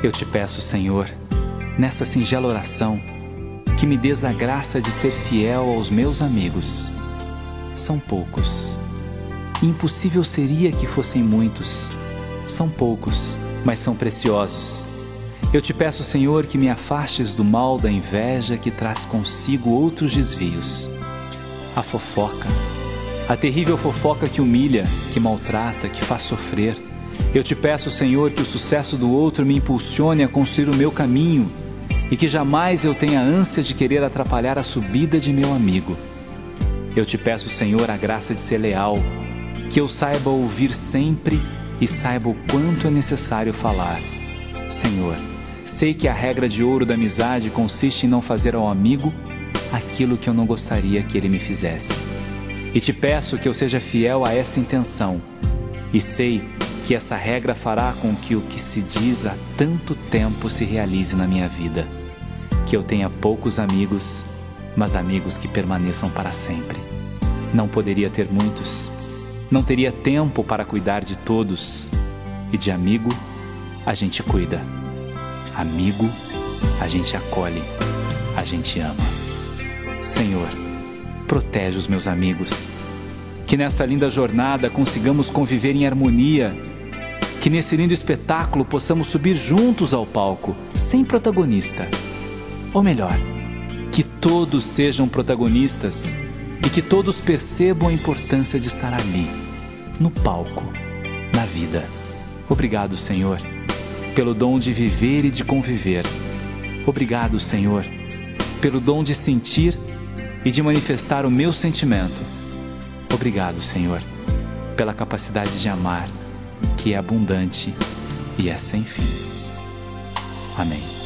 Eu te peço, Senhor, nessa singela oração, que me dês a graça de ser fiel aos meus amigos. São poucos. Impossível seria que fossem muitos. São poucos, mas são preciosos. Eu te peço, Senhor, que me afastes do mal da inveja que traz consigo outros desvios. A fofoca, a terrível fofoca que humilha, que maltrata, que faz sofrer. Eu te peço, Senhor, que o sucesso do outro me impulsione a construir o meu caminho e que jamais eu tenha ânsia de querer atrapalhar a subida de meu amigo. Eu te peço, Senhor, a graça de ser leal, que eu saiba ouvir sempre e saiba o quanto é necessário falar. Senhor, sei que a regra de ouro da amizade consiste em não fazer ao amigo aquilo que eu não gostaria que ele me fizesse. E te peço que eu seja fiel a essa intenção. E sei que essa regra fará com que o que se diz há tanto tempo se realize na minha vida. Que eu tenha poucos amigos, mas amigos que permaneçam para sempre. Não poderia ter muitos. Não teria tempo para cuidar de todos. E de amigo, a gente cuida. Amigo, a gente acolhe. A gente ama. Senhor, protege os meus amigos. Que nessa linda jornada consigamos conviver em harmonia. Que nesse lindo espetáculo possamos subir juntos ao palco, sem protagonista. Ou melhor, que todos sejam protagonistas e que todos percebam a importância de estar ali, no palco, na vida. Obrigado, Senhor, pelo dom de viver e de conviver. Obrigado, Senhor, pelo dom de sentir e de manifestar o meu sentimento. Obrigado, Senhor, pela capacidade de amar, que é abundante e é sem fim. Amém.